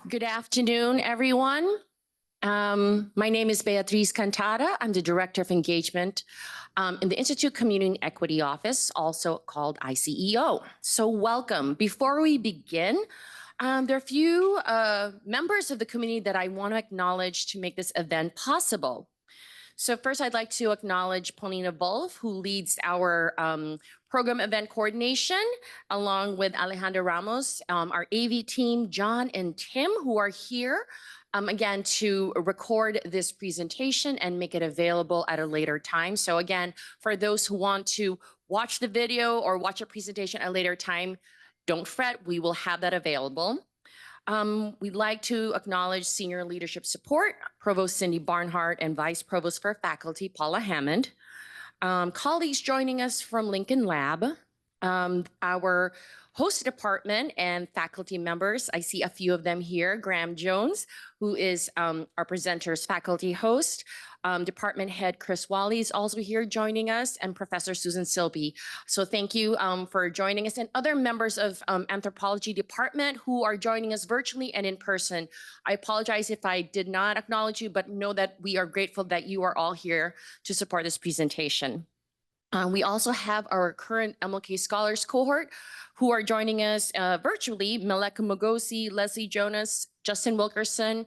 Good afternoon, everyone. My name is Beatriz Cantada. I'm the Director of Engagement in the Institute Community Equity Office, also called ICEO. So welcome. Before we begin, there are a few members of the community that I want to acknowledge to make this event possible. So first, I'd like to acknowledge Paulina Wolf, who leads our program event coordination, along with Alejandra Ramos, our AV team, John and Tim, who are here again to record this presentation and make it available at a later time. So again, for those who want to watch the video or watch a presentation at a later time, don't fret, we will have that available. We'd like to acknowledge senior leadership support, Provost Cindy Barnhart and Vice Provost for Faculty, Paula Hammond. Colleagues joining us from Lincoln Lab, our host department and faculty members. I see a few of them here. Graham Jones, who is our presenter's faculty host. Department head Chris Wally is also here joining us, and Professor Susan Silby. So thank you for joining us, and other members of anthropology department who are joining us virtually and in person. I apologize if I did not acknowledge you, but know that we are grateful that you are all here to support this presentation. We also have our current MLK Scholars cohort who are joining us virtually, Meleka Mogosi, Leslie Jonas, Justin Wilkerson,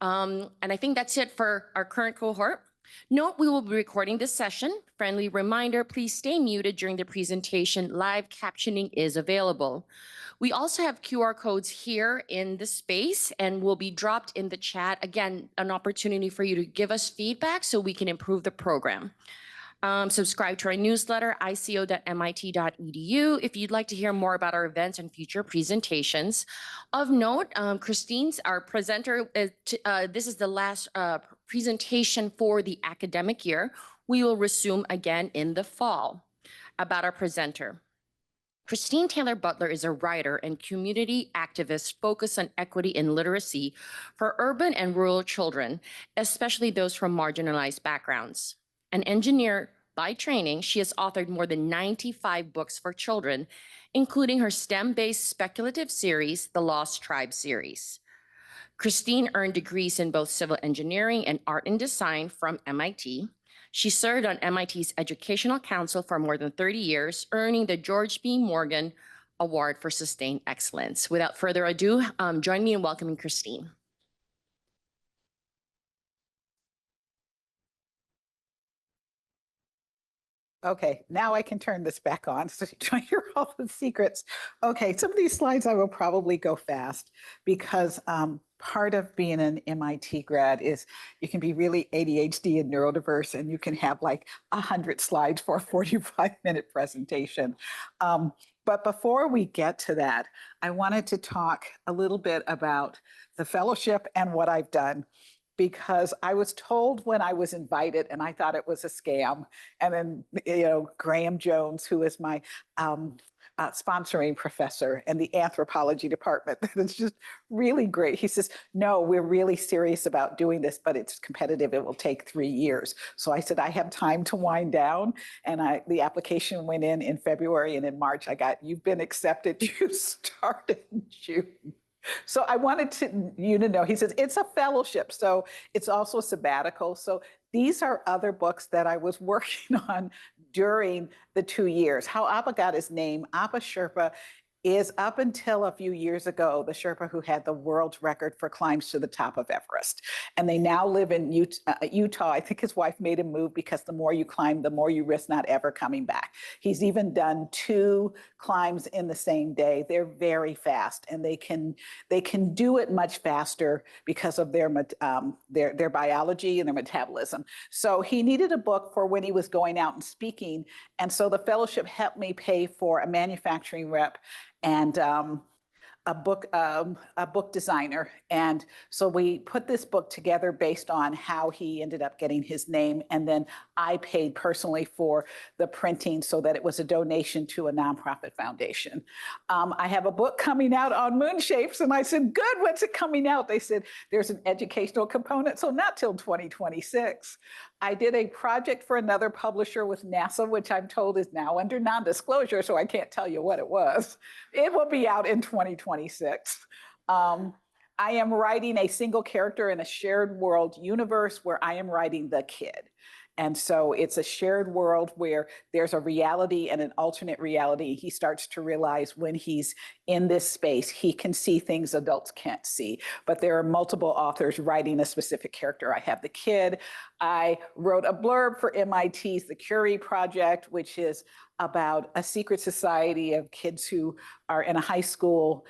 and I think that's it for our current cohort. Note, we will be recording this session. Friendly reminder, please stay muted during the presentation. Live captioning is available. We also have QR codes here in the space and will be dropped in the chat. Again, an opportunity for you to give us feedback so we can improve the program. Subscribe to our newsletter, ico.mit.edu, if you'd like to hear more about our events and future presentations. Of note, Christine's our presenter. This is the last presentation for the academic year. We will resume again in the fall. About our presenter. Christine Taylor-Butler is a writer and community activist focused on equity and literacy for urban and rural children, especially those from marginalized backgrounds. An engineer by training, she has authored more than 95 books for children, including her STEM-based speculative series, the Lost Tribe series. Christine earned degrees in both civil engineering and art and design from MIT. She served on MIT's Educational Council for more than 30 years, earning the George B. Morgan Award for Sustained Excellence. Without further ado, join me in welcoming Christine. Okay, now I can turn this back on so you don't hear all the secrets. Okay, some of these slides I will probably go fast because part of being an MIT grad is you can be really ADHD and neurodiverse and you can have like 100 slides for a 45-minute presentation. But before we get to that, I wanted to talk a little bit about the fellowship and what I've done, because I was told when I was invited and I thought it was a scam. And then, Graham Jones, who is my sponsoring professor in the anthropology department, that is just really great. He says, no, we're really serious about doing this, but it's competitive. It will take 3 years. So I said, I have time to wind down. And the application went in February, and in March I got, you've been accepted. You start in June. So I wanted you to know, he says, it's a fellowship, so it's also a sabbatical. So these are other books that I was working on during the 2 years. How Appa got his name, Appa Sherpa is, up until a few years ago, the Sherpa who had the world record for climbs to the top of Everest. And they now live in Utah. I think his wife made him move because the more you climb, the more you risk not ever coming back. He's even done 2 climbs in the same day. They're very fast, and they can do it much faster because of their biology and their metabolism. So he needed a book for when he was going out and speaking. And so the fellowship helped me pay for a manufacturing rep and a book designer. And so we put this book together based on how he ended up getting his name. And then I paid personally for the printing so that it was a donation to a nonprofit foundation. I have a book coming out on moon shapes. And I said, good, when's it coming out? They said, there's an educational component, so not till 2026. I did a project for another publisher with NASA, which I'm told is now under non-disclosure, so I can't tell you what it was. It will be out in 2026. I am writing a single character in a shared world universe where I am writing the kid. And so it's a shared world where there's a reality and an alternate reality. He starts to realize when he's in this space, he can see things adults can't see. But there are multiple authors writing a specific character. I have the kid. I wrote a blurb for MIT's The Curie Project, which is about a secret society of kids who are in a high school,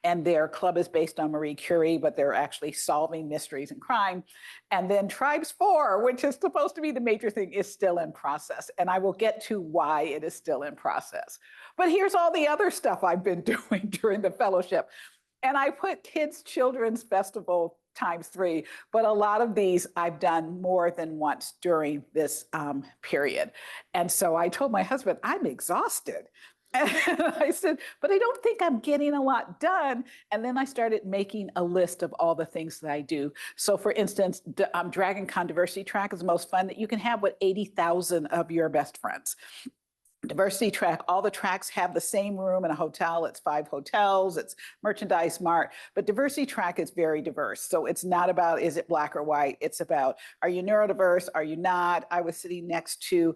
and their club is based on Marie Curie, but they're actually solving mysteries and crime. And then Tribes 4, which is supposed to be the major thing, is still in process. And I will get to why it is still in process. But here's all the other stuff I've been doing during the fellowship. And I put Kids Children's Festival ×3, but a lot of these I've done more than once during this period. And so I told my husband, I'm exhausted. And I said, but I don't think I'm getting a lot done. And then I started making a list of all the things that I do. So for instance, Dragon Con Diversity Track is the most fun that you can have with 80,000 of your best friends. Diversity Track, all the tracks have the same room in a hotel. It's 5 hotels, it's merchandise mart, but Diversity Track is very diverse. So it's not about, is it black or white? It's about, are you neurodiverse? Are you not? I was sitting next to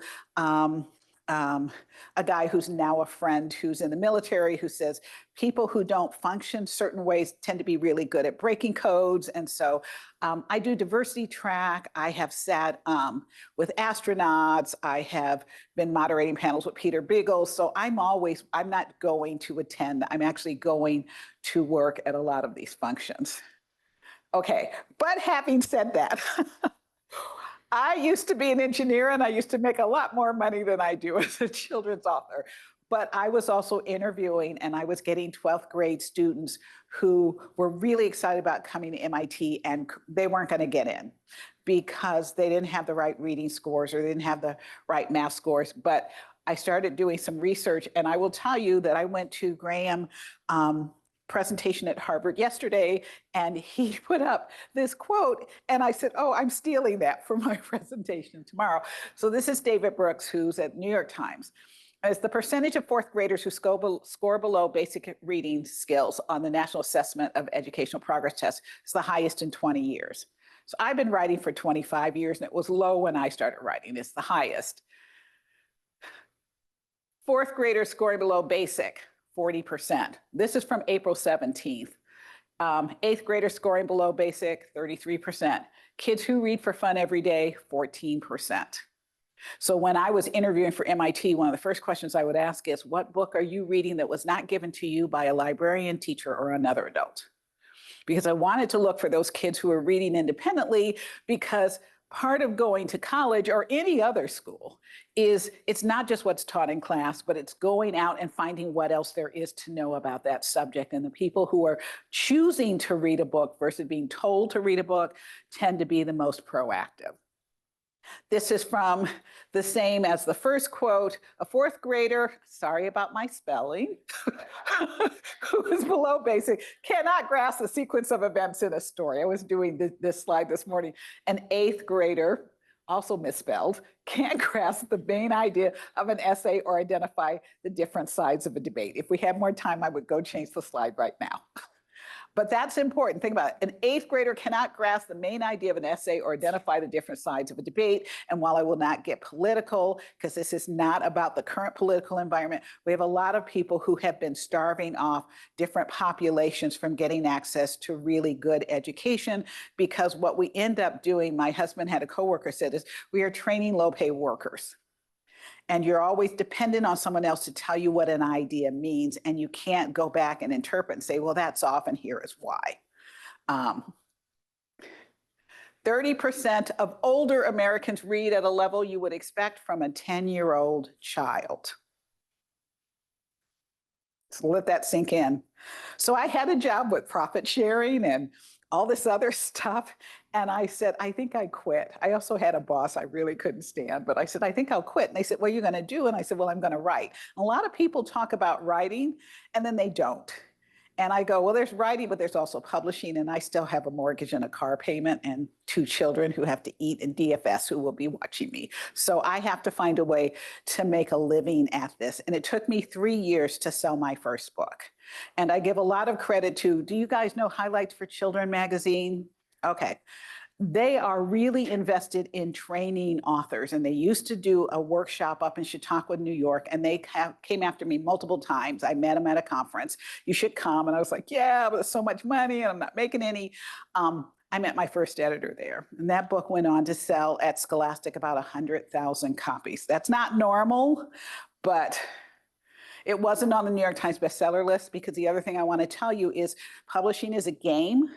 a guy who's now a friend who's in the military who says people who don't function certain ways tend to be really good at breaking codes. And so I do Diversity Track. I have sat with astronauts. I have been moderating panels with Peter Biggles. So I'm not going to attend. I'm actually going to work at a lot of these functions. Okay, but having said that, I used to be an engineer and I used to make a lot more money than I do as a children's author. But I was also interviewing and I was getting 12th grade students who were really excited about coming to MIT and they weren't going to get in because they didn't have the right reading scores or they didn't have the right math scores. But I started doing some research and I will tell you that I went to Graham presentation at Harvard yesterday, and he put up this quote, and I said, oh, I'm stealing that for my presentation tomorrow. So this is David Brooks, who's at New York Times. As the percentage of 4th graders who score below basic reading skills on the National Assessment of Educational Progress Test is the highest in 20 years. So I've been writing for 25 years, and it was low when I started writing. It's the highest. 4th graders scoring below basic, 40%. This is from April 17th. 8th graders scoring below basic, 33%. Kids who read for fun every day, 14%. So when I was interviewing for MIT, one of the first questions I would ask is, what book are you reading that was not given to you by a librarian, teacher, or another adult? Because I wanted to look for those kids who are reading independently, because part of going to college or any other school is it's not just what's taught in class, but it's going out and finding what else there is to know about that subject. And the people who are choosing to read a book versus being told to read a book tend to be the most proactive. This is from the same as the first quote, a 4th grader, sorry about my spelling, who is below basic, cannot grasp the sequence of events in a story. I was doing this slide this morning. An 8th grader, also misspelled, can't grasp the main idea of an essay or identify the different sides of a debate. If we had more time, I would go change the slide right now. But that's important. Think about it. An 8th grader cannot grasp the main idea of an essay or identify the different sides of a debate. And while I will not get political, because this is not about the current political environment, we have a lot of people who have been starving off different populations from getting access to really good education, because what we end up doing, my husband had a coworker said, is we are training low-paid workers. And you're always dependent on someone else to tell you what an idea means. And you can't go back and interpret and say, well, that's off and here is why. 30% of older Americans read at a level you would expect from a 10-year-old child. So let that sink in. So I had a job with profit sharing and all this other stuff. And I said, I think I quit. I also had a boss I really couldn't stand, but I said, I think I'll quit. And they said, what are you going to do? And I said, well, I'm going to write. A lot of people talk about writing and then they don't. And I go, well, there's writing, but there's also publishing. And I still have a mortgage and a car payment and 2 children who have to eat and DFS who will be watching me. So I have to find a way to make a living at this. And it took me 3 years to sell my first book. And I give a lot of credit to, do you guys know Highlights for Children magazine? Okay. They are really invested in training authors, and they used to do a workshop up in Chautauqua, New York, and they came after me multiple times. I met them at a conference. You should come. And I was like, yeah, but it's so much money and I'm not making any. I met my first editor there, and that book went on to sell at Scholastic about 100,000 copies. That's not normal, but it wasn't on the New York Times bestseller list, because the other thing I want to tell you is publishing is a game.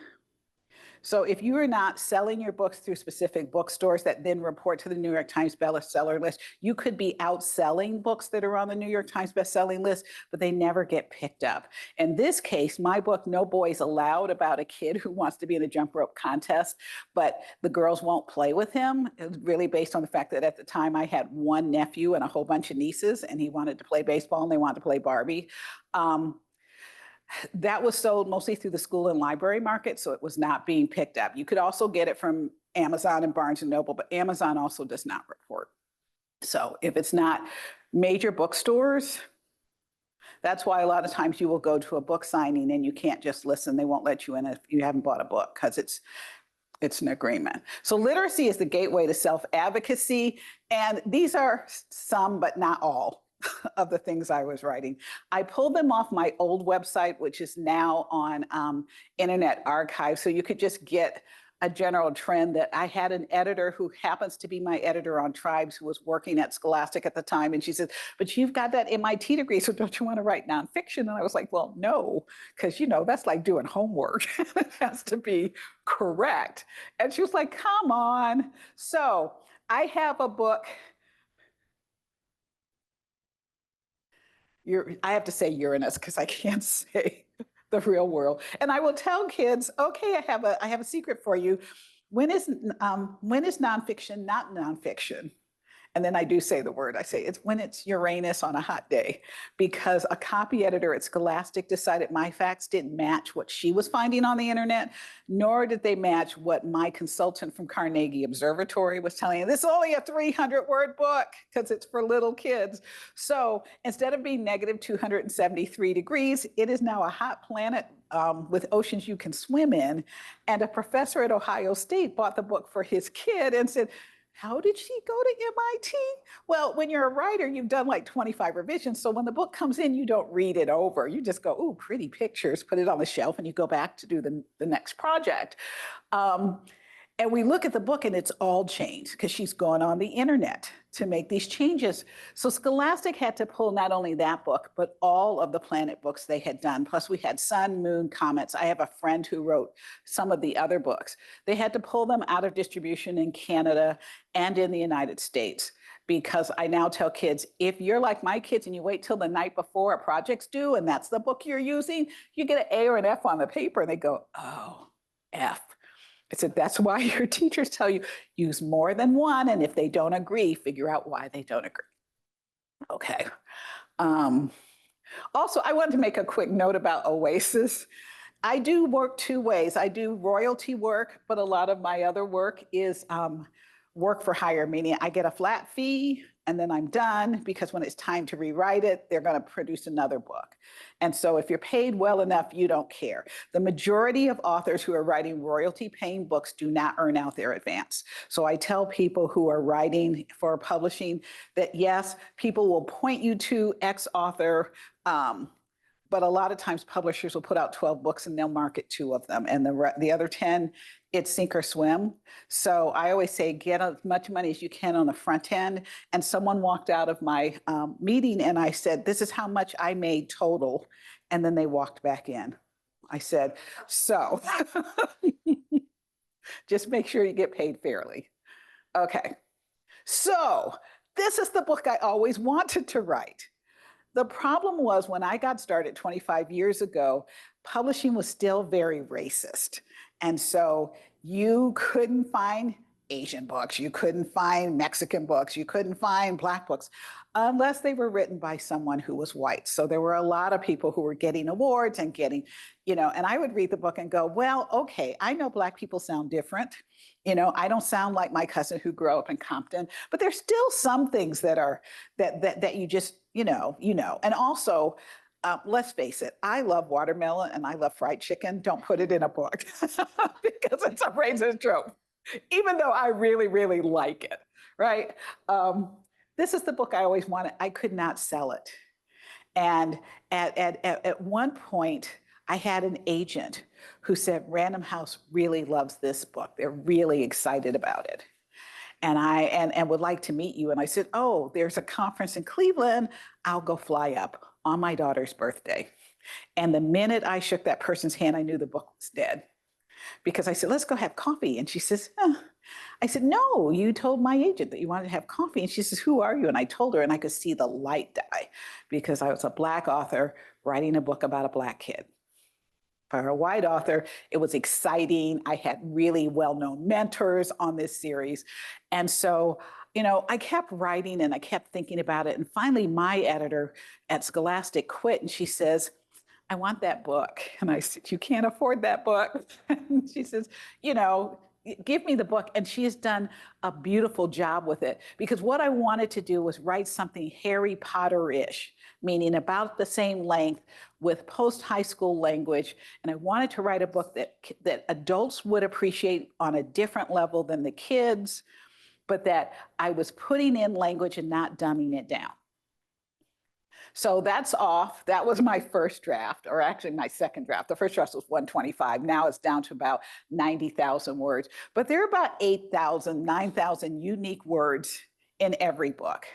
So if you are not selling your books through specific bookstores that then report to the New York Times bestseller list, you could be outselling books that are on the New York Times bestselling list, but they never get picked up. In this case, my book, No Boys Allowed, about a kid who wants to be in a jump rope contest, but the girls won't play with him. It was really based on the fact that at the time I had one nephew and a whole bunch of nieces, and he wanted to play baseball and they wanted to play Barbie. That was sold mostly through the school and library market, so it was not being picked up. You could also get it from Amazon and Barnes & Noble, but Amazon also does not report. So if it's not major bookstores, that's why a lot of times you will go to a book signing and you can't just listen. They won't let you in if you haven't bought a book, because it's an agreement. So literacy is the gateway to self-advocacy, and these are some, but not all, of the things I was writing. I pulled them off my old website, which is now on Internet Archive. So you could just get a general trend that I had an editor who happens to be my editor on Tribes, who was working at Scholastic at the time. And she said, but you've got that MIT degree, so don't you want to write nonfiction? And I was like, well, no, because, you know, that's like doing homework. It has to be correct. And she was like, come on. So I have a book. I have to say Uranus because I can't say the real world. And I will tell kids, okay, I have a secret for you. When is nonfiction not nonfiction? And then I do say the word. I say it's when it's Uranus on a hot day, because a copy editor at Scholastic decided my facts didn't match what she was finding on the internet, nor did they match what my consultant from Carnegie Observatory was telling me. This is only a 300-word book because it's for little kids. So instead of being negative 273 degrees, it is now a hot planet with oceans you can swim in. And a professor at Ohio State bought the book for his kid and said, how did she go to MIT? Well, when you're a writer, you've done like 25 revisions. So when the book comes in, you don't read it over. You just go, ooh, pretty pictures, put it on the shelf, and you go back to do the next project. And we look at the book and it's all changed because she's gone on the internet to make these changes. So Scholastic had to pull not only that book, but all of the planet books they had done. Plus we had Sun, Moon, Comets. I have a friend who wrote some of the other books. They had to pull them out of distribution in Canada and in the United States. Because I now tell kids, if you're like my kids and you wait till the night before a project's due and that's the book you're using, you get an A or an F on the paper, and they go, oh, F. I said, that's why your teachers tell you use more than one. And if they don't agree, figure out why they don't agree. Okay. Also, I wanted to make a quick note about Oasis. I do work 2 ways. I do royalty work, but a lot of my other work is work for hire, meaning I get a flat fee and then I'm done, because when it's time to rewrite it, they're going to produce another book. And so if you're paid well enough, you don't care. The majority of authors who are writing royalty paying books do not earn out their advance. So I tell people who are writing for publishing that yes, people will point you to X author, but a lot of times publishers will put out 12 books and they'll market 2 of them. And the other 10, it's sink or swim. So I always say, get as much money as you can on the front end. And someone walked out of my meeting and I said, this is how much I made total. And then they walked back in. I said, so just make sure you get paid fairly. Okay. So this is the book I always wanted to write. The problem was when I got started 25 years ago, publishing was still very racist. And so you couldn't find Asian books, you couldn't find Mexican books, you couldn't find Black books. unless they were written by someone who was white. So there were a lot of people who were getting awards and getting, and I would read the book and go, well, okay, I know Black people sound different. I don't sound like my cousin who grew up in Compton, but there's still some things that are that you just, And also, let's face it, I love watermelon and I love fried chicken. Don't put it in a book because it's a racist trope, even though I really, really like it, right? This is the book I always wanted. I could not sell it. And at one point, I had an agent who said, Random House really loves this book. They're really excited about it. And I would like to meet you. And I said, oh, there's a conference in Cleveland. I'll go fly up on my daughter's birthday. And the minute I shook that person's hand, I knew the book was dead. Because I said, let's go have coffee. And she says, I said, no, you told my agent that you wanted to have coffee. And she says, who are you? And I told her, and I could see the light die because I was a Black author writing a book about a Black kid. For a white author, it was exciting. I had really well-known mentors on this series. And so, I kept writing and I kept thinking about it. And finally, my editor at Scholastic quit and she says, I want that book. And I said, you can't afford that book. And she says, give me the book. And she has done a beautiful job with it because what I wanted to do was write something Harry Potter-ish, meaning about the same length with post-high school language. And I wanted to write a book that adults would appreciate on a different level than the kids, but that I was putting in language and not dumbing it down. So that's off. That was my first draft, or actually my second draft. The first draft was 125. Now it's down to about 90,000 words. But there are about 8,000, 9,000 unique words in every book.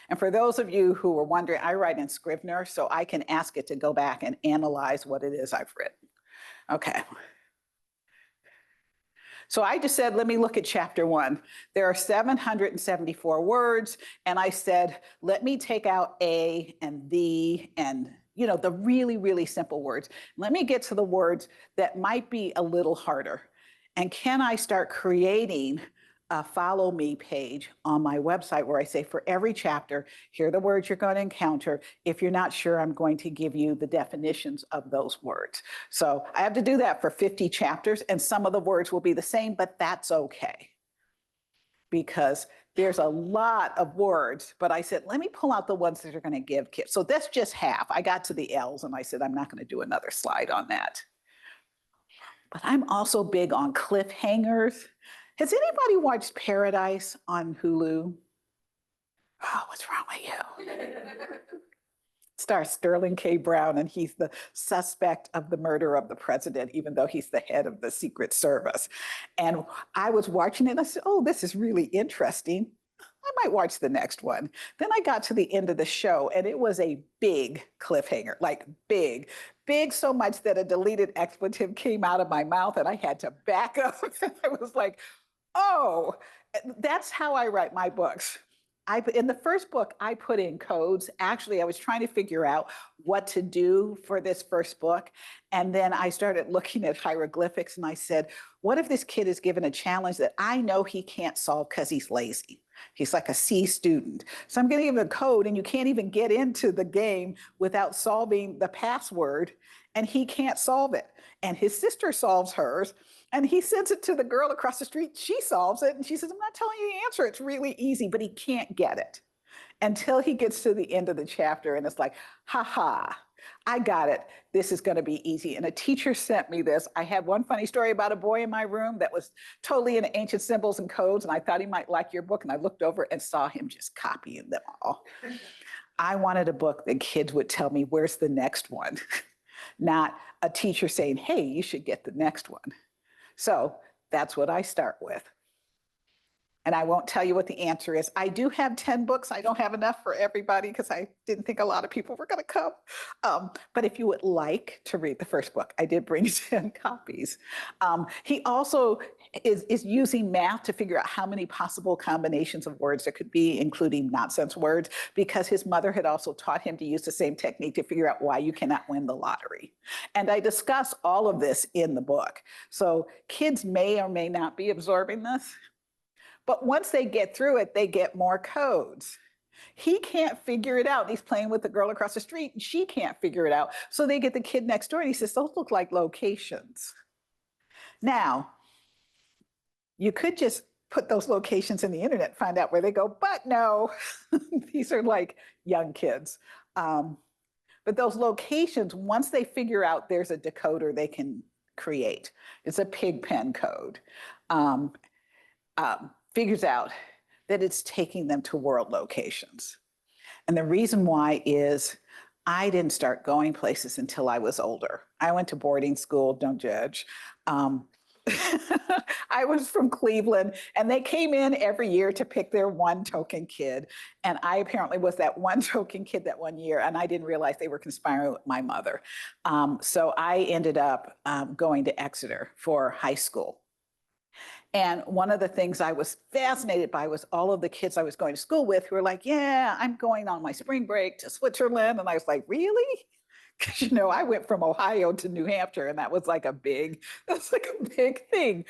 And for those of you who were wondering, I write in Scrivener, so I can ask it to go back and analyze what it is I've written. Okay. So I just said, let me look at chapter 1. There are 774 words. And I said, let me take out A and the and, the really, really simple words. Let me get to the words that might be a little harder. And can I start creating a follow me page on my website where I say for every chapter, here are the words you're going to encounter. If you're not sure, I'm going to give you the definitions of those words. So I have to do that for 50 chapters and some of the words will be the same, but that's okay. Because there's a lot of words, but I said, let me pull out the ones that are going to give kids. So that's just half. I got to the L's and I said, I'm not going to do another slide on that. But I'm also big on cliffhangers. Has anybody watched Paradise on Hulu? Oh, what's wrong with you? Stars Sterling K. Brown, and he's the suspect of the murder of the president, even though he's the head of the Secret Service. And I was watching it and I said, oh, this is really interesting. I might watch the next one. Then I got to the end of the show and it was a big cliffhanger, like big so much that a deleted expletive came out of my mouth and I had to back up. I was like, oh, that's how I write my books. In the first book, I put in codes. Actually, I was trying to figure out what to do for this first book. And then I started looking at hieroglyphics and I said, what if this kid is given a challenge that I know he can't solve because he's lazy? He's like a C student. So I'm going to give him a code and you can't even get into the game without solving the password and he can't solve it. And his sister solves hers. And he sends it to the girl across the street. She solves it. And she says, I'm not telling you the answer. It's really easy, but he can't get it until he gets to the end of the chapter. And it's like, ha, I got it. This is going to be easy. And a teacher sent me this. I had one funny story about a boy in my room that was totally into ancient symbols and codes. And I thought he might like your book. And I looked over and saw him just copying them all. I wanted a book that kids would tell me, where's the next one? Not a teacher saying, hey, you should get the next one. So that's what I start with. And I won't tell you what the answer is. I do have 10 books. I don't have enough for everybody because I didn't think a lot of people were going to come. But if you would like to read the first book, I did bring 10 copies. He also is using math to figure out how many possible combinations of words there could be, including nonsense words, because his mother had also taught him to use the same technique to figure out why you cannot win the lottery. And I discuss all of this in the book. So kids may or may not be absorbing this. But once they get through it, they get more codes. He can't figure it out. He's playing with the girl across the street and she can't figure it out. So they get the kid next door and he says, those look like locations. Now, you could just put those locations in the internet, find out where they go, but no, these are like young kids. But those locations, once they figure out there's a decoder they can create, it's a pig pen code, figures out that it's taking them to world locations. And the reason why is I didn't start going places until I was older. I went to boarding school, don't judge. I was from Cleveland and they came in every year to pick their one token kid. And I apparently was that one token kid that one year, and I didn't realize they were conspiring with my mother. So I ended up going to Exeter for high school. And one of the things I was fascinated by was all of the kids I was going to school with who were like, yeah, I'm going on my spring break to Switzerland. And I was like, really? Because, I went from Ohio to New Hampshire and that's like a big thing.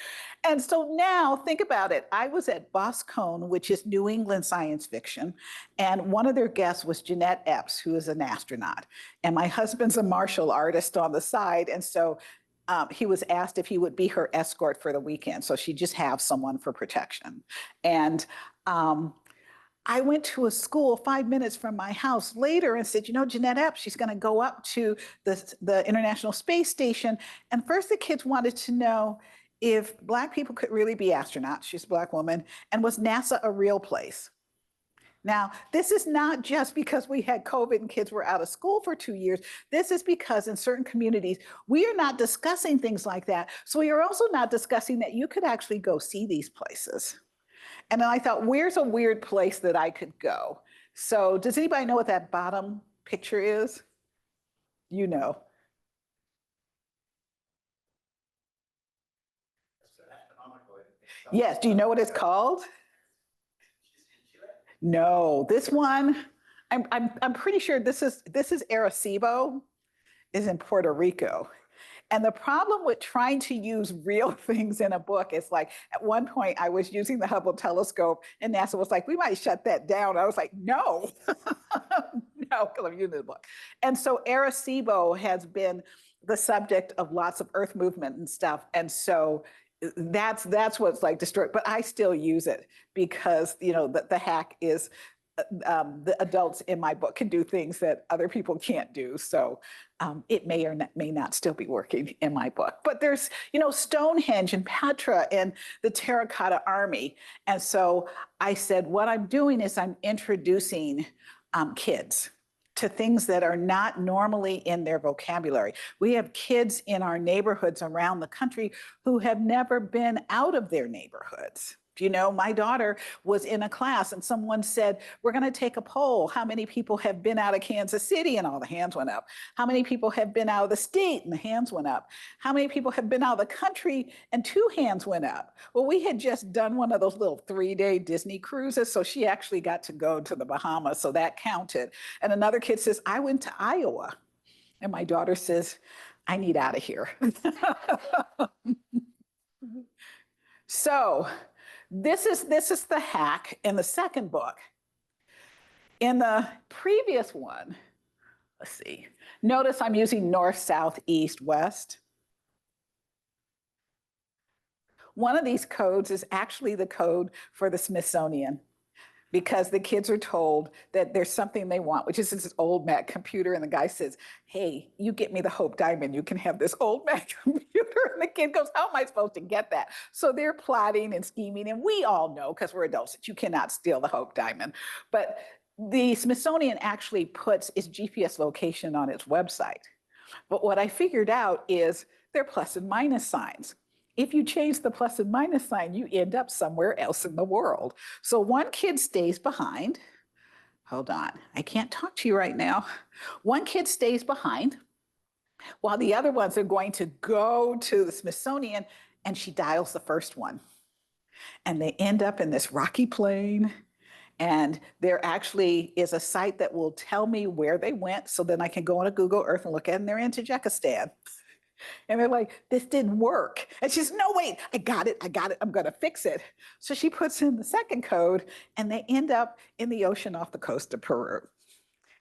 And so now think about it. I was at Boscone, which is New England science fiction. And one of their guests was Jeanette Epps, who is an astronaut. And my husband's a martial artist on the side. And so he was asked if he would be her escort for the weekend. So she'd just have someone for protection. And I went to a school 5 minutes from my house later and said, Jeanette Epps, she's going to go up to the International Space Station. And first the kids wanted to know if Black people could really be astronauts. She's a Black woman. And was NASA a real place? Now, this is not just because we had COVID and kids were out of school for 2 years. This is because in certain communities, we are not discussing things like that. So we are also not discussing that you could actually go see these places. And then I thought, where's a weird place that I could go? So does anybody know what that bottom picture is? You know. Yes, do you know what it's called? No, this one, I'm pretty sure this is Arecibo, is in Puerto Rico. And the problem with trying to use real things in a book is like, at one point I was using the Hubble telescope and NASA was like, we might shut that down. I was like, no, no, because I'm using the book. And so Arecibo has been the subject of lots of Earth movement and stuff. And so that's what's like destroyed, but I still use it because, the hack is the adults in my book can do things that other people can't do. So it may or may not still be working in my book. But there's, Stonehenge and Petra and the Terracotta Army. And so I said, what I'm doing is I'm introducing kids to things that are not normally in their vocabulary. We have kids in our neighborhoods around the country who have never been out of their neighborhoods. My daughter was in a class and someone said, we're going to take a poll. How many people have been out of Kansas City? And all the hands went up. How many people have been out of the state? And the hands went up. How many people have been out of the country? And 2 hands went up. Well, we had just done one of those little 3-day Disney cruises. So she actually got to go to the Bahamas. So that counted. And another kid says, I went to Iowa. And my daughter says, I need out of here. So this is the hack in the second book. In the previous one, let's see, notice I'm using north, south, east, west. One of these codes is actually the code for the Smithsonian, because the kids are told that there's something they want, which is this old Mac computer. And the guy says, hey, you get me the Hope Diamond, you can have this old Mac computer. And the kid goes, how am I supposed to get that? So they're plotting and scheming. And we all know, because we're adults, that you cannot steal the Hope Diamond. But the Smithsonian actually puts its GPS location on its website. But what I figured out is they're plus and minus signs. If you change the plus and minus sign, you end up somewhere else in the world. So one kid stays behind. Hold on, I can't talk to you right now. One kid stays behind while the other ones are going to go to the Smithsonian, and she dials the first one. And they end up in this rocky plain. And there actually is a site that will tell me where they went, so then I can go on a Google Earth and look at it, and they're in Tajikistan. And they're like, this didn't work. And she's, no, wait, I got it, I'm gonna fix it. So she puts in the second code and they end up in the ocean off the coast of Peru.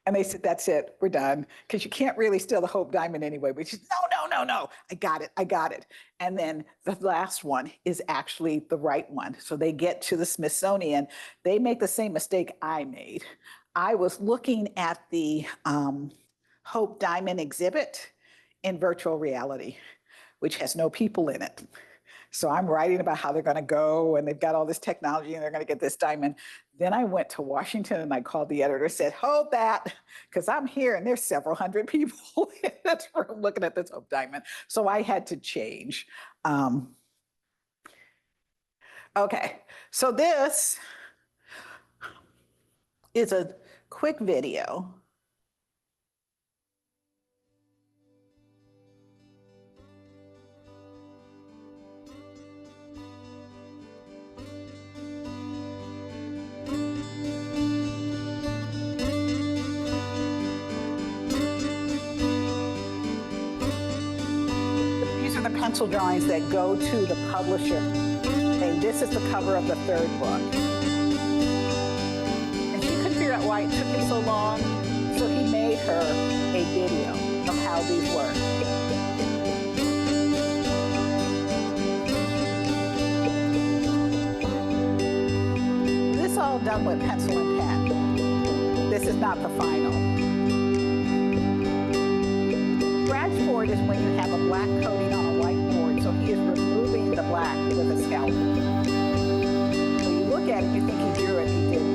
And they said, that's it, we're done. Because you can't really steal the Hope Diamond anyway. But she's, no, I got it. And then the last one is actually the right one. So they get to the Smithsonian. They make the same mistake I made. I was looking at the Hope Diamond exhibit in virtual reality, which has no people in it. So I'm writing about how they're going to go and they've got all this technology and they're going to get this diamond. Then I went to Washington and I called the editor, said, hold that, because I'm here and there's several hundred people in this room looking at this Hope Diamond. So I had to change. Okay, so this is a quick video. The pencil drawings that go to the publisher. And this is the cover of the third book. And she couldn't figure out why it took him so long, so he made her a video of how these work. This all done with pencil and pen. This is not the final. Board is when you have a black coating on a white board, so he is removing the black with a scalpel. So you look at it, you think he drew it, he didn't.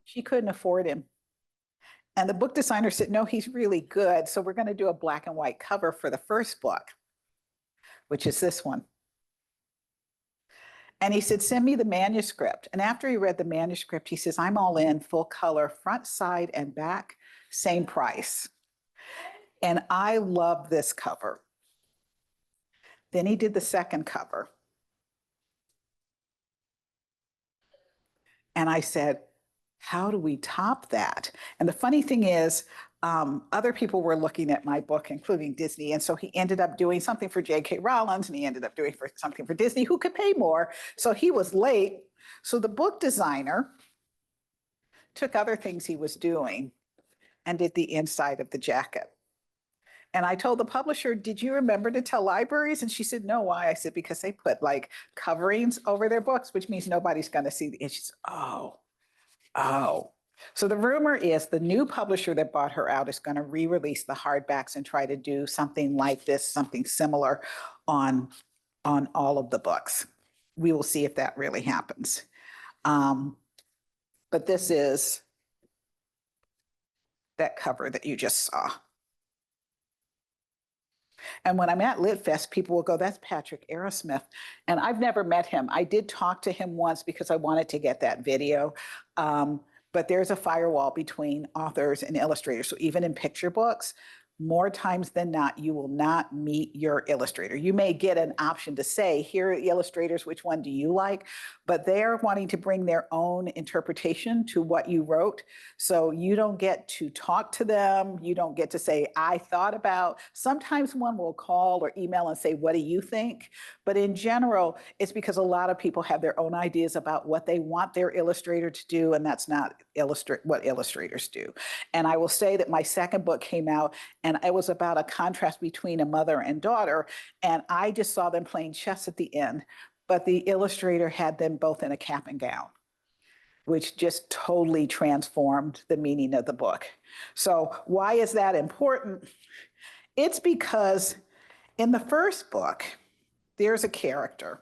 She couldn't afford him. And the book designer said, no, he's really good. So we're going to do a black and white cover for the first book, which is this one. And he said, send me the manuscript. And after he read the manuscript, he says, I'm all in, full color, front, side, and back, same price. And I love this cover. Then he did the second cover. And I said, how do we top that? And the funny thing is, other people were looking at my book, including Disney. And so he ended up doing something for J.K. Rowling, and he ended up doing something for Disney, who could pay more. So he was late. So the book designer took other things he was doing and did the inside of the jacket. And I told the publisher, did you remember to tell libraries? And she said, no, why? I said, because they put like coverings over their books, which means nobody's going to see the issues. Oh. So the rumor is the new publisher that bought her out is going to re-release the hardbacks and try to do something like this, something similar on all of the books. We will see if that really happens. But this is that cover that you just saw. And when I'm at LitFest, people will go, that's Patrick Aerosmith. And I've never met him. I did talk to him once because I wanted to get that video. But there's a firewall between authors and illustrators. So even in picture books, more times than not, you will not meet your illustrator. You may get an option to say, here are the illustrators, which one do you like? But they're wanting to bring their own interpretation to what you wrote. So you don't get to talk to them. You don't get to say, I thought about. Sometimes one will call or email and say, what do you think? But in general, it's because a lot of people have their own ideas about what they want their illustrator to do, and that's not what illustrators do. And I will say that my second book came out, and it was about a contrast between a mother and daughter, and I just saw them playing chess at the end, but the illustrator had them both in a cap and gown, which just totally transformed the meaning of the book. So why is that important? It's because in the first book, there's a character.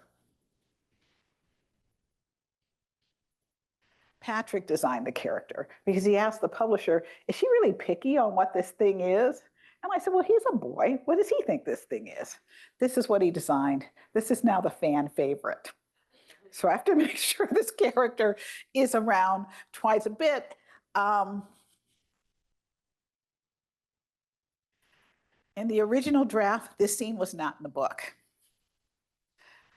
Patrick designed the character because he asked the publisher, is she really picky on what this thing is? And I said, well, he's a boy. What does he think this thing is? This is what he designed. This is now the fan favorite. So I have to make sure this character is around twice a bit. In the original draft, this scene was not in the book.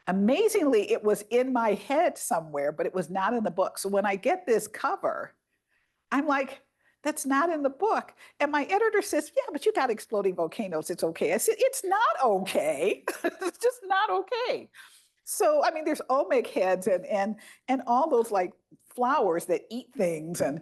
Amazingly, it was in my head somewhere, but it was not in the book. So when I get this cover, I'm like, that's not in the book. And my editor says, yeah, but you got exploding volcanoes. It's okay. I said, it's not okay. It's just not okay. So, I mean, there's Olmec heads and all those like flowers that eat things. And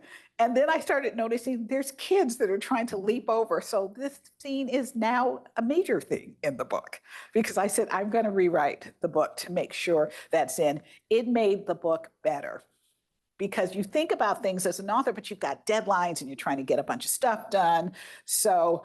then I started noticing there's kids that are trying to leap over. So this scene is now a major thing in the book because I said, I'm going to rewrite the book to make sure that's in. It made the book better because you think about things as an author, but you've got deadlines and you're trying to get a bunch of stuff done. So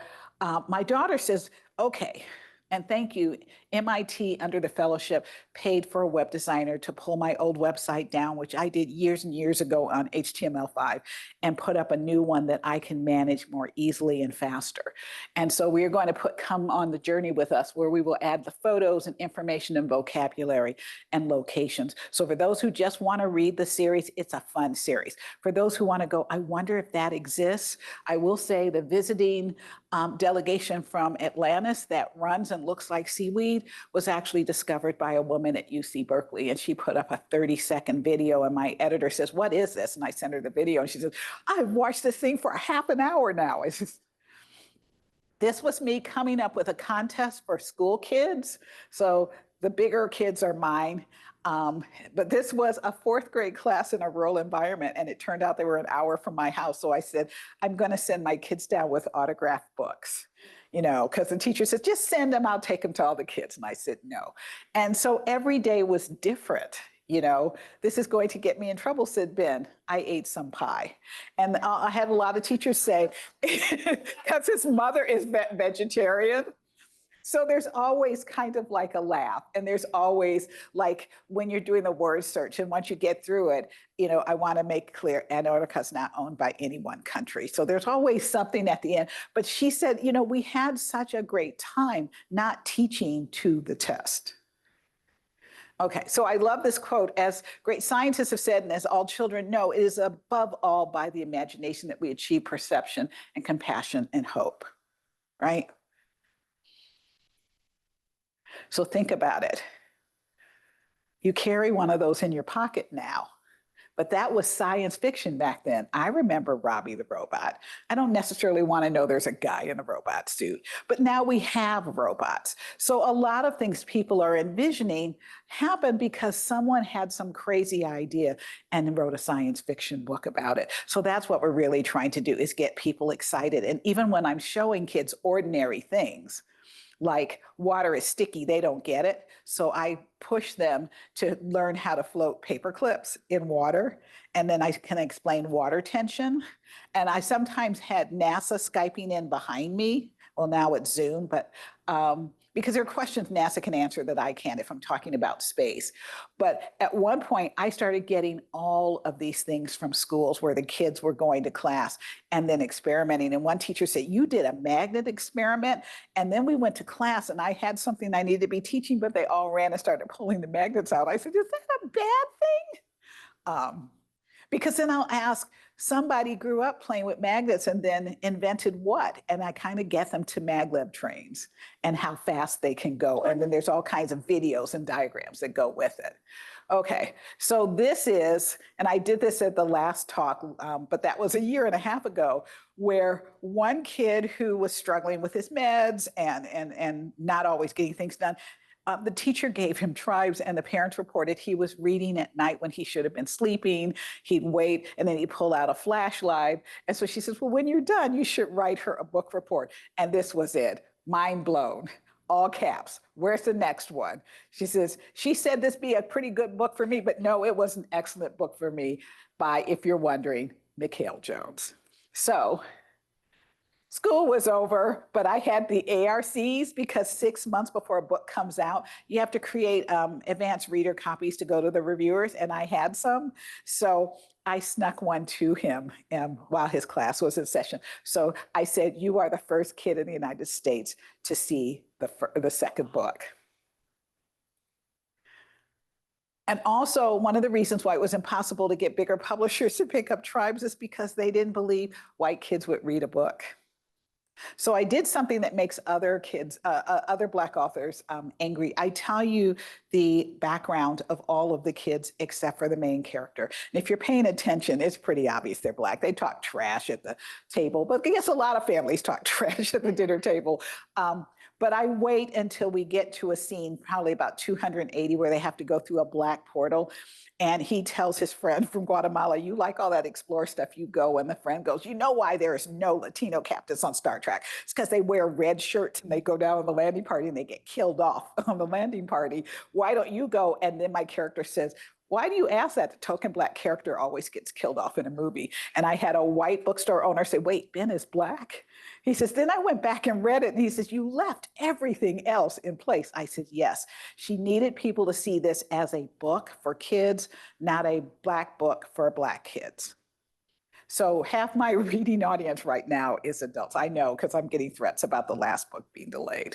my daughter says, okay, and thank you, MIT under the fellowship paid for a web designer to pull my old website down, which I did years and years ago on HTML5, and put up a new one that I can manage more easily and faster. And so we are going to come on the journey with us where we will add the photos and information and vocabulary and locations. So for those who just want to read the series, it's a fun series. For those who want to go, I wonder if that exists, I will say the visiting delegation from Atlantis that runs and looks like seaweed was actually discovered by a woman at UC Berkeley, and she put up a 30-second video, and my editor says, what is this? And I sent her the video, and she says, I've watched this thing for half an hour now. It's just, this was me coming up with a contest for school kids. So the bigger kids are mine. But this was a fourth grade class in a rural environment, and it turned out they were an hour from my house. So I said, I'm going to send my kids down with autographed books, you know, because the teacher said, just send them, I'll take them to all the kids. And I said, no. And so every day was different. You know, this is going to get me in trouble, said Ben. I ate some pie. And I had a lot of teachers say, because his mother is vegetarian. So there's always kind of like a laugh, and there's always like when you're doing the word search, and once you get through it, you know, I want to make clear Antarctica is not owned by any one country. So there's always something at the end. But she said, you know, we had such a great time not teaching to the test. Okay, so I love this quote. As great scientists have said, and as all children know, it is above all by the imagination that we achieve perception and compassion and hope, right? So think about it. You carry one of those in your pocket now, but that was science fiction back then. I remember Robbie the robot. I don't necessarily want to know there's a guy in a robot suit, but now we have robots. So a lot of things people are envisioning happen because someone had some crazy idea and wrote a science fiction book about it. So that's what we're really trying to do, is get people excited. And even when I'm showing kids ordinary things, like water is sticky, they don't get it. So I push them to learn how to float paper clips in water. And then I can explain water tension. And I sometimes had NASA Skyping in behind me. Well, now it's Zoom, but because there are questions NASA can answer that I can't if I'm talking about space. But at one point, I started getting all of these things from schools where the kids were going to class and then experimenting. And one teacher said, you did a magnet experiment. And then we went to class and I had something I needed to be teaching, but they all ran and started pulling the magnets out. I said, is that a bad thing? Because then I'll ask, somebody grew up playing with magnets and then invented what? And I kind of get them to maglev trains and how fast they can go. And then there's all kinds of videos and diagrams that go with it. Okay, so this is, and I did this at the last talk, but that was a year and a half ago, where one kid who was struggling with his meds and not always getting things done, the teacher gave him tribes and the parents reported he was reading at night when he should have been sleeping. He'd wait and then he'd pull out a flashlight. And so she says, well, when you're done, you should write her a book report. And this was it, mind blown, all caps. Where's the next one? She says, she said this be a pretty good book for me, but no, it was an excellent book for me by, if you're wondering, Mikhail Jones. So school was over, but I had the ARCs because 6 months before a book comes out, you have to create advanced reader copies to go to the reviewers, and I had some. So I snuck one to him while his class was in session. So I said, you are the first kid in the United States to see the second book. And also, one of the reasons why it was impossible to get bigger publishers to pick up tribes is because they didn't believe white kids would read a book. So I did something that makes other kids, other Black authors angry. I tell you the background of all of the kids except for the main character. And if you're paying attention, it's pretty obvious they're Black. They talk trash at the table, but I guess a lot of families talk trash at the dinner table. But I wait until we get to a scene, probably about 280, where they have to go through a Black portal. And he tells his friend from Guatemala, you like all that explore stuff, you go. And the friend goes, you know why there is no Latino captains on Star Trek? It's because they wear red shirts and they go down on the landing party and they get killed off on the landing party. Why don't you go? And then my character says, why do you ask that? The token Black character always gets killed off in a movie. And I had a white bookstore owner say, wait, Ben is Black? He says, then I went back and read it. And he says, you left everything else in place. I said, yes. She needed people to see this as a book for kids, not a Black book for Black kids. So half my reading audience right now is adults. I know, because I'm getting threats about the last book being delayed.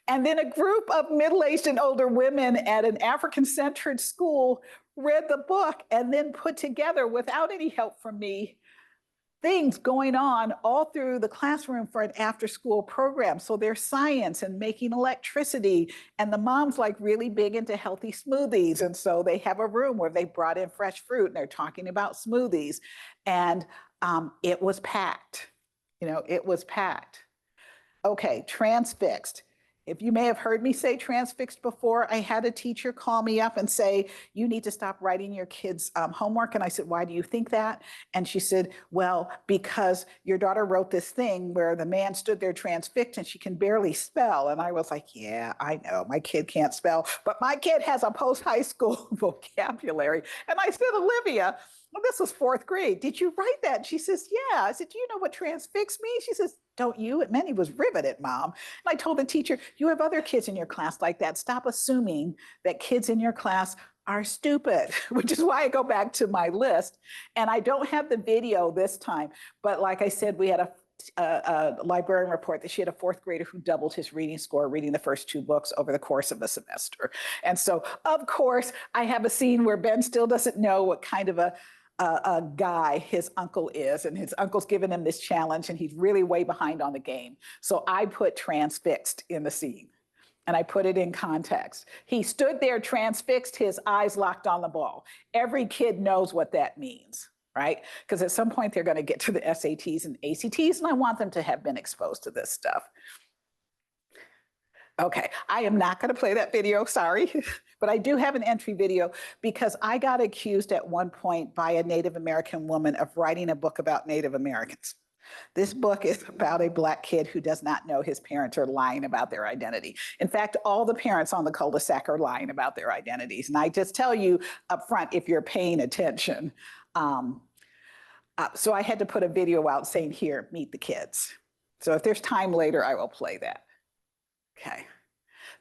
And then a group of middle-aged and older women at an African-centered school read the book and then put together, without any help from me, things going on all through the classroom for an after-school program. So there's science and making electricity, and the mom's like really big into healthy smoothies. And so they have a room where they brought in fresh fruit and they're talking about smoothies. And it was packed, it was packed. Okay, transfixed. If you may have heard me say transfixed before, I had a teacher call me up and say, you need to stop writing your kids' homework. And I said, why do you think that? And she said, well, because your daughter wrote this thing where the man stood there transfixed and she can barely spell. And I was like, yeah, I know, my kid can't spell, but my kid has a post-high school vocabulary. And I said, Olivia, well, this was 4th grade. Did you write that? She says, yeah. I said, do you know what transfix means? She says, don't you? It meant he was riveted, Mom. And I told the teacher, you have other kids in your class like that. Stop assuming that kids in your class are stupid, which is why I go back to my list. And I don't have the video this time, but like I said, we had a librarian report that she had a 4th grader who doubled his reading score reading the first 2 books over the course of the semester. And so, of course, I have a scene where Ben still doesn't know what kind of a guy his uncle is, and his uncle's given him this challenge and he's really way behind on the game. So I put transfixed in the scene and I put it in context. He stood there transfixed, his eyes locked on the ball. Every kid knows what that means, right? Because at some point they're going to get to the SATs and ACTs, and I want them to have been exposed to this stuff. Okay, I am not going to play that video, sorry, but I do have an entry video because I got accused at one point by a Native American woman of writing a book about Native Americans. This book is about a Black kid who does not know his parents are lying about their identity. In fact, all the parents on the cul-de-sac are lying about their identities. And I just tell you up front, if you're paying attention. So I had to put a video out saying, here, meet the kids. So if there's time later, I will play that. Okay.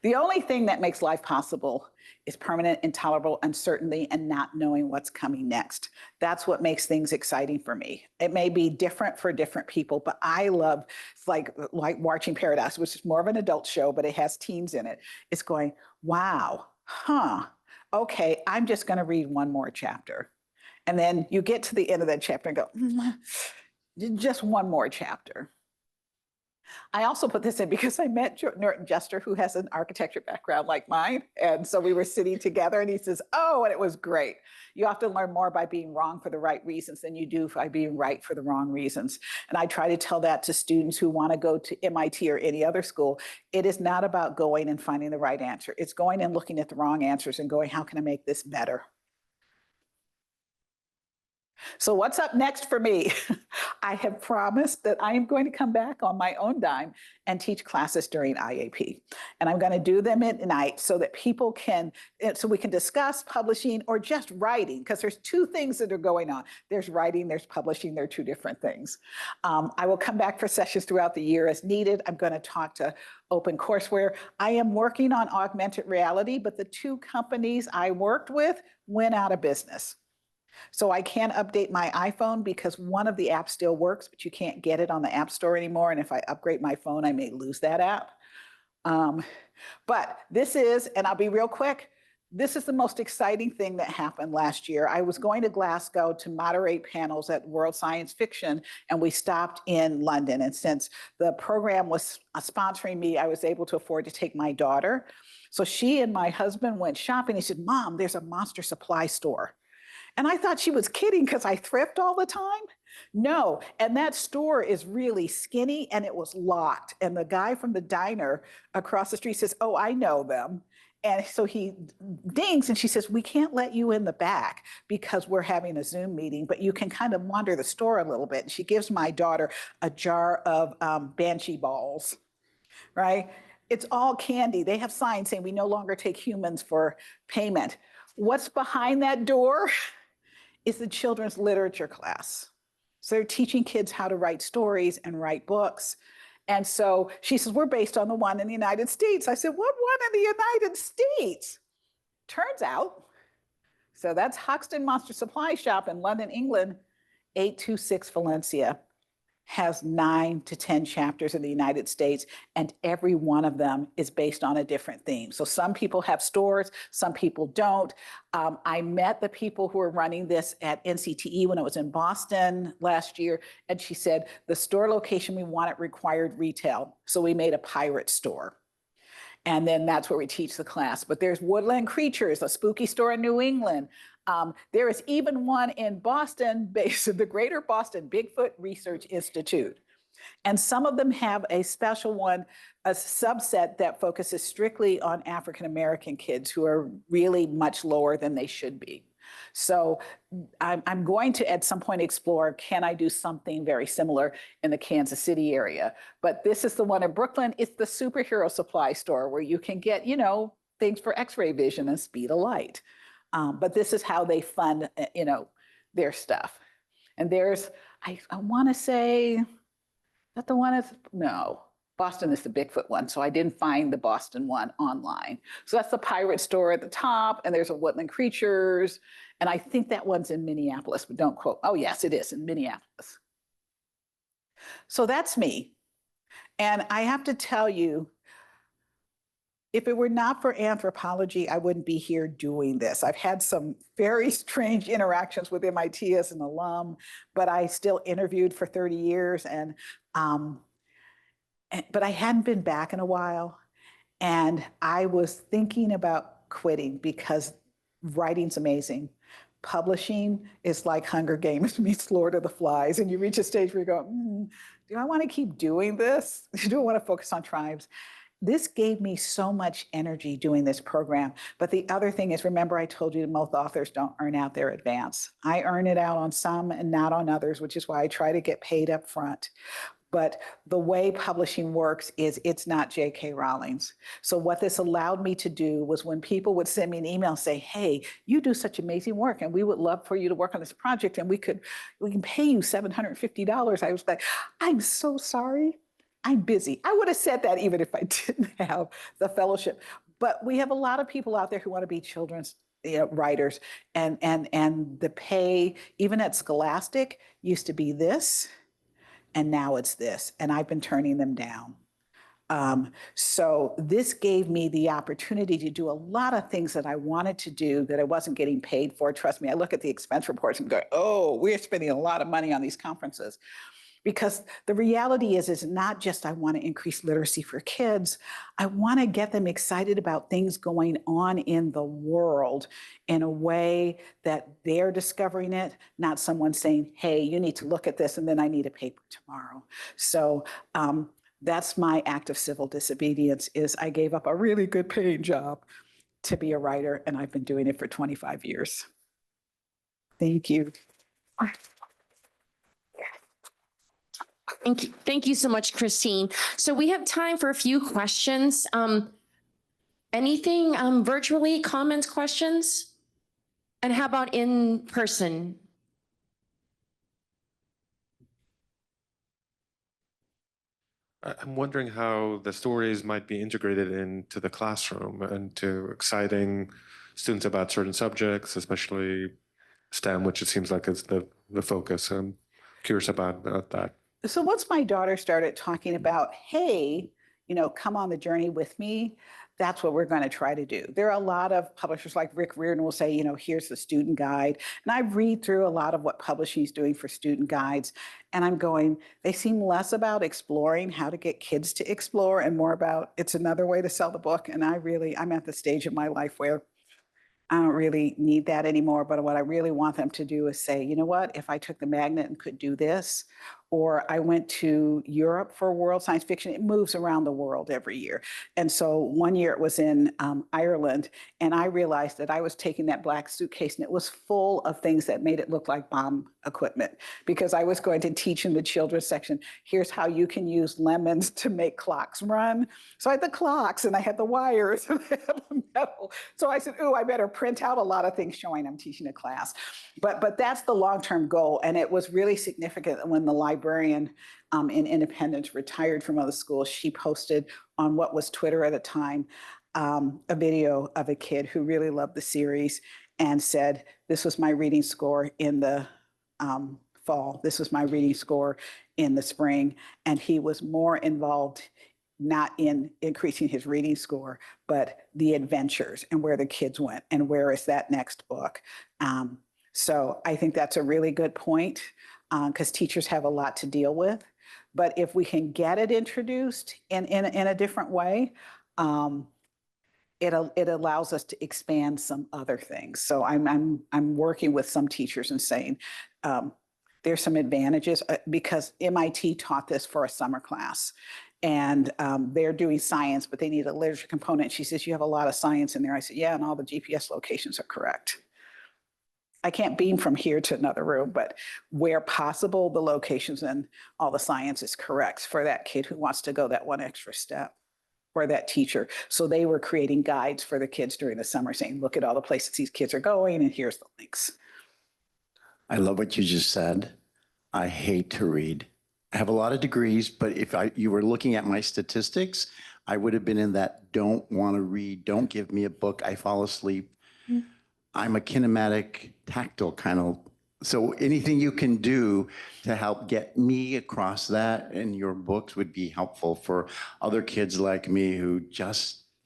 The only thing that makes life possible is permanent, intolerable uncertainty and not knowing what's coming next. That's what makes things exciting for me. It may be different for different people, but I love, it's like Watching Paradise, which is more of an adult show, but it has teens in it. It's going, wow, huh, okay, I'm just going to read one more chapter. And then you get to the end of that chapter and go, just one more chapter. I also put this in because I met Norton Jester, who has an architecture background like mine. And so we were sitting together and he says, oh, and it was great. You have to learn more by being wrong for the right reasons than you do by being right for the wrong reasons. And I try to tell that to students who want to go to MIT or any other school. It is not about going and finding the right answer. It's going and looking at the wrong answers and going, how can I make this better? So what's up next for me? I have promised that I am going to come back on my own dime and teach classes during IAP. And I'm going to do them at night so that people can, so we can discuss publishing or just writing, because there's two things that are going on. There's writing, there's publishing, they're two different things. I will come back for sessions throughout the year as needed. I'm going to talk to OpenCourseWare. I am working on augmented reality, but the two companies I worked with went out of business. So I can update my iPhone because one of the apps still works, but you can't get it on the App Store anymore. And if I upgrade my phone, I may lose that app. But this is, and I'll be real quick, this is the most exciting thing that happened last year. I was going to Glasgow to moderate panels at World Science Fiction, and we stopped in London. And since the program was sponsoring me, I was able to afford to take my daughter. So she and my husband went shopping. He said, Mom, there's a Monster Supply store. And I thought she was kidding because I thrift all the time. No, and that store is really skinny and it was locked. And the guy from the diner across the street says, oh, I know them. And so he dings and she says, we can't let you in the back because we're having a Zoom meeting, but you can kind of wander the store a little bit. And she gives my daughter a jar of Banshee balls, right? It's all candy. They have signs saying we no longer take humans for payment. What's behind that door? Is the children's literature class. So they're teaching kids how to write stories and write books. And so she says, we're based on the one in the United States. I said, what one in the United States? Turns out, so that's Hoxton Monster Supply Shop in London, England, 826 Valencia. Has 9 to 10 chapters in the United States, and every one of them is based on a different theme. So some people have stores, some people don't. I met the people who are running this at NCTE when I was in Boston last year, and she said, the store location we wanted required retail, so we made a pirate store. And then that's where we teach the class. But there's Woodland Creatures, a spooky store in New England. There is even one in Boston, based in the Greater Boston Bigfoot Research Institute. And some of them have a special one, a subset that focuses strictly on African-American kids who are really much lower than they should be. So I'm going to at some point explore, can I do something very similar in the Kansas City area? But this is the one in Brooklyn. It's the superhero supply store where you can get, you know, things for X-ray vision and speed of light. But this is how they fund, you know, their stuff. And there's, I want to say, that the one is, no, Boston is the Bigfoot one. So I didn't find the Boston one online. So that's the pirate store at the top. And there's a Woodland Creatures. And I think that one's in Minneapolis, but don't quote. Oh, yes, it is in Minneapolis. So that's me. And I have to tell you, if it were not for anthropology, I wouldn't be here doing this. I've had some very strange interactions with MIT as an alum, but I still interviewed for 30 years. But I hadn't been back in a while. And I was thinking about quitting because writing's amazing. Publishing is like Hunger Games meets Lord of the Flies. And you reach a stage where you go, do I want to keep doing this? Do I want to focus on tribes? This gave me so much energy doing this program. But the other thing is, remember I told you that most authors don't earn out their advance. I earn it out on some and not on others, which is why I try to get paid up front. But the way publishing works is it's not J.K. Rowling's. So what this allowed me to do was when people would send me an email, say, hey, you do such amazing work and we would love for you to work on this project and we can pay you $750. I was like, I'm so sorry. I'm busy. I would have said that even if I didn't have the fellowship. But we have a lot of people out there who want to be children's writers, and the pay, even at Scholastic, used to be this, and now it's this, and I've been turning them down. So this gave me the opportunity to do a lot of things that I wanted to do that I wasn't getting paid for. Trust me, I look at the expense reports and go, oh, we're spending a lot of money on these conferences. Because the reality is not just I want to increase literacy for kids, I want to get them excited about things going on in the world in a way that they're discovering it, not someone saying, hey, you need to look at this and then I need a paper tomorrow. So that's my act of civil disobedience is I gave up a really good paying job to be a writer, and I've been doing it for 25 years. Thank you. Thank you. Thank you so much, Christine. So we have time for a few questions. Anything virtually, comments, questions? And how about in person? I'm wondering how the stories might be integrated into the classroom and to exciting students about certain subjects, especially STEM, which it seems like is the focus. I'm curious about that. So once my daughter started talking about, hey, come on the journey with me, that's what we're going to try to do. There are a lot of publishers like Rick Riordan will say, here's the student guide. And I read through a lot of what publishing is doing for student guides. And I'm going, they seem less about exploring how to get kids to explore and more about it's another way to sell the book. And I'm at the stage of my life where I don't really need that anymore. But what I really want them to do is say, you know what, if I took the magnet and could do this, or I went to Europe for world science fiction, it moves around the world every year. And so one year it was in Ireland, and I realized that I was taking that black suitcase and it was full of things that made it look like bomb equipment, because I was going to teach in the children's section, here's how you can use lemons to make clocks run. So I had the clocks and I had the wires and I had the metal. So I said, ooh, I better print out a lot of things showing I'm teaching a class. But that's the long-term goal. And it was really significant when the librarian in Independence retired from other schools. She posted on what was Twitter at the time, a video of a kid who really loved the series and said, this was my reading score in the fall. This was my reading score in the spring. And he was more involved not in increasing his reading score, but the adventures and where the kids went and where is that next book. So I think that's a really good point, because teachers have a lot to deal with. But if we can get it introduced in a different way, it allows us to expand some other things. So I'm working with some teachers and saying there's some advantages, because MIT taught this for a summer class. And they're doing science, but they need a literature component. She says, you have a lot of science in there. I said, yeah, and all the GPS locations are correct. I can't beam from here to another room, but where possible, the locations and all the science is correct for that kid who wants to go that one extra step, or that teacher. So they were creating guides for the kids during the summer saying, look at all the places these kids are going and here's the links. I love what you just said. I hate to read. I have a lot of degrees, but if you were looking at my statistics, I would have been in that don't want to read, don't give me a book, I fall asleep. Mm. I'm a kinematic, tactile kind of, so anything you can do to help get me across that in your books would be helpful for other kids like me who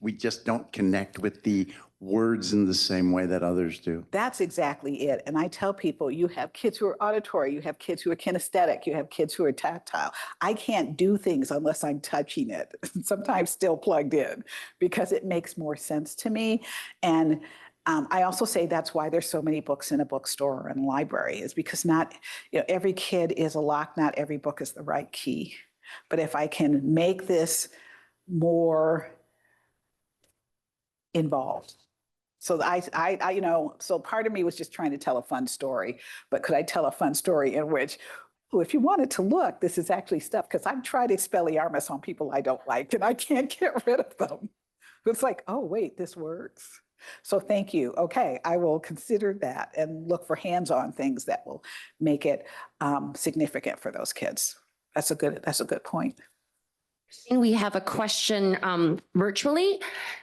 we just don't connect with the words in the same way that others do. That's exactly it. And I tell people, you have kids who are auditory, you have kids who are kinesthetic, you have kids who are tactile. I can't do things unless I'm touching it, sometimes still plugged in, because it makes more sense to me. And I also say that's why there's so many books in a bookstore or in a library, is because not every kid is a lock, not every book is the right key. But if I can make this more involved. So so part of me was just trying to tell a fun story, but could I tell a fun story in which, if you wanted to look, this is actually stuff, because I've tried Expelliarmus on people I don't like and I can't get rid of them. It's like, oh, wait, this works. So thank you. Okay, I will consider that and look for hands-on things that will make it significant for those kids. That's a good point. We have a question virtually.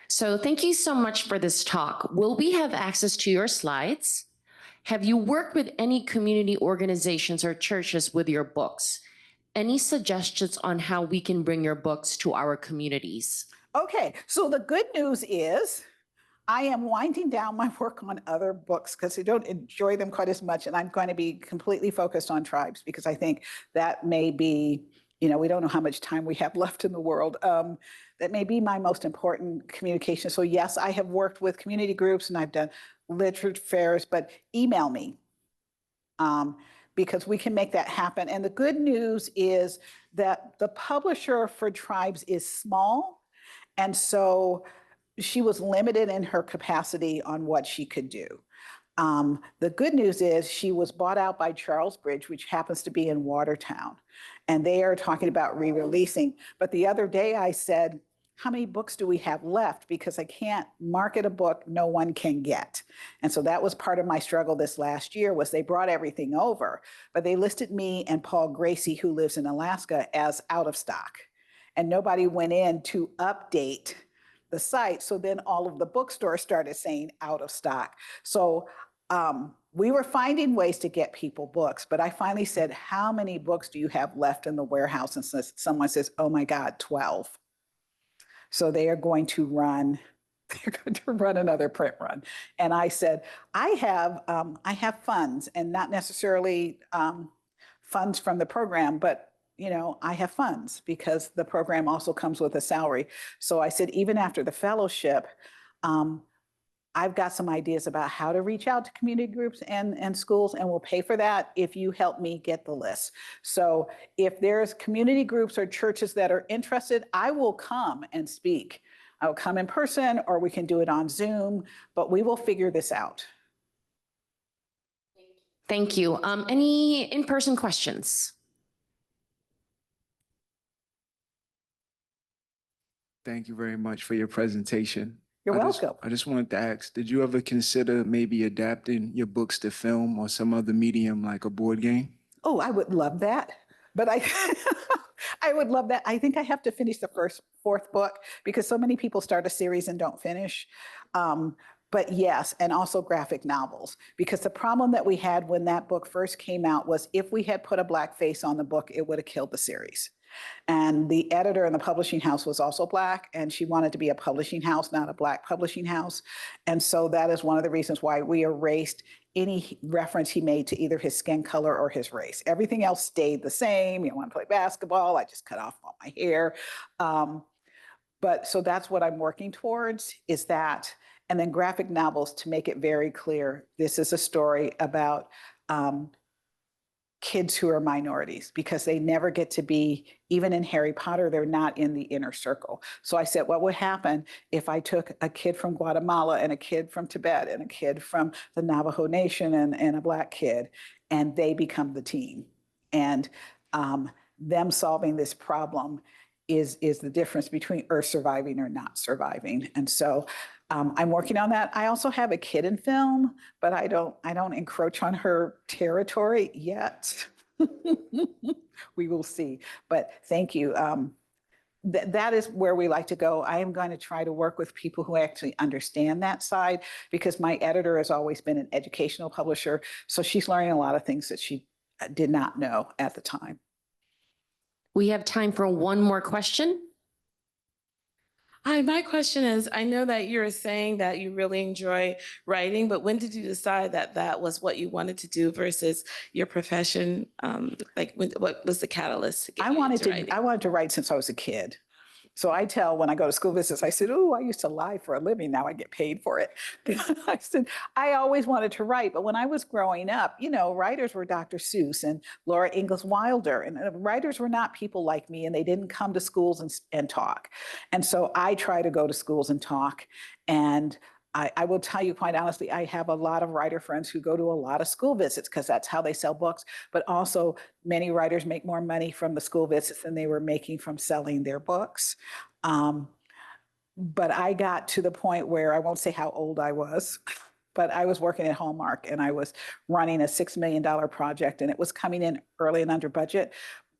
So thank you so much for this talk. Will we have access to your slides? Have you worked with any community organizations or churches with your books? Any suggestions on how we can bring your books to our communities? Okay, so the good news is I am winding down my work on other books because I don't enjoy them quite as much. And I'm going to be completely focused on tribes because I think that may be, we don't know how much time we have left in the world. That may be my most important communication. So yes, I have worked with community groups and I've done literature fairs, but email me because we can make that happen. And the good news is that the publisher for tribes is small. And so she was limited in her capacity on what she could do. The good news is she was bought out by Charles Bridge, which happens to be in Watertown, and they are talking about re-releasing. But the other day I said, how many books do we have left? Because I can't market a book no one can get. And so that was part of my struggle this last year was they brought everything over, but they listed me and Paul Gracie, who lives in Alaska, as out of stock. And nobody went in to update the site. So then all of the bookstores started saying out of stock. So we were finding ways to get people books, but I finally said, how many books do you have left in the warehouse? And someone says, oh my God, 12. So they are going to run, they're going to run another print run. And I said, I have funds, and not necessarily funds from the program, but I have funds because the program also comes with a salary. So I said, even after the fellowship, I've got some ideas about how to reach out to community groups and schools, and we'll pay for that if you help me get the list. So if there's community groups or churches that are interested, I will come and speak. I'll come in person, or we can do it on Zoom, but we will figure this out. Thank you. Any in-person questions? Thank you very much for your presentation. You're welcome. I just wanted to ask, did you ever consider maybe adapting your books to film or some other medium like a board game? Oh, I would love that. But I would love that. I think I have to finish the fourth book because so many people start a series and don't finish. But yes, and also graphic novels, because the problem that we had when that book first came out was if we had put a black face on the book, it would have killed the series. And the editor in the publishing house was also Black, and she wanted to be a publishing house, not a Black publishing house. And so that is one of the reasons why we erased any reference he made to either his skin color or his race. Everything else stayed the same. You want to play basketball, I just cut off all my hair. But so that's what I'm working towards, is that. And then graphic novels to make it very clear, this is a story about kids who are minorities, because they never get to be, even in Harry Potter, they're not in the inner circle. So I said, what would happen if I took a kid from Guatemala and a kid from Tibet and a kid from the Navajo Nation and a Black kid, and they become the team? And them solving this problem is the difference between Earth surviving or not surviving. And so I'm working on that. I also have a kid in film, but I don't encroach on her territory yet. We will see. But thank you. That is where we like to go. I am going to try to work with people who actually understand that side, because my editor has always been an educational publisher. So she's learning a lot of things that she did not know at the time. We have time for one more question. Hi, my question is, I know that you're saying that you really enjoy writing, but when did you decide that that was what you wanted to do versus your profession? What was the catalyst? I wanted to write since I was a kid. So I tell when I go to school visits, I said, oh, I used to lie for a living. Now I get paid for it. I said, I always wanted to write. But when I was growing up, writers were Dr. Seuss and Laura Ingalls Wilder. And writers were not people like me, and they didn't come to schools and talk. And so I try to go to schools and talk. And I will tell you quite honestly, I have a lot of writer friends who go to a lot of school visits because that's how they sell books. But also many writers make more money from the school visits than they were making from selling their books. But I got to the point where I won't say how old I was, but I was working at Hallmark and I was running a $6 million project, and it was coming in early and under budget.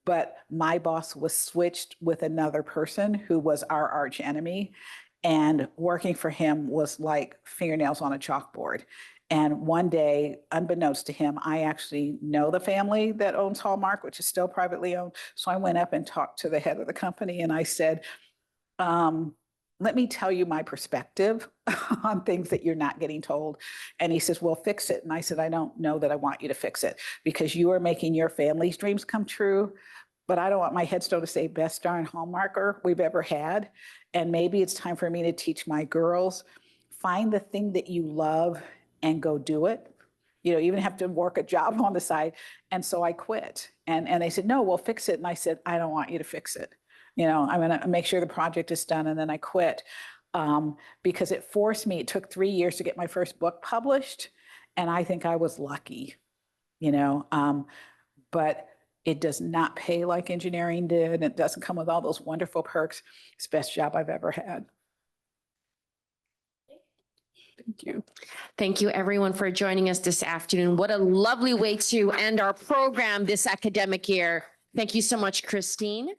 But my boss was switched with another person who was our arch enemy. And working for him was like fingernails on a chalkboard. And one day, unbeknownst to him, I actually know the family that owns Hallmark, which is still privately owned. So I went up and talked to the head of the company and I said, let me tell you my perspective on things that you're not getting told. And he says, well, fix it. And I said, I don't know that I want you to fix it because you are making your family's dreams come true. But I don't want my headstone to say best darn Hallmarker we've ever had. And maybe it's time for me to teach my girls, find the thing that you love and go do it. You know, even have to work a job on the side. And so I quit. And they said, no, we'll fix it. And I said, I don't want you to fix it. You know, I'm going to make sure the project is done. And then I quit because it forced me. It took 3 years to get my first book published. And I think I was lucky, you know, but it does not pay like engineering did. It doesn't come with all those wonderful perks. It's the best job I've ever had. Thank you. Thank you, everyone, for joining us this afternoon. What a lovely way to end our program this academic year. Thank you so much, Christine.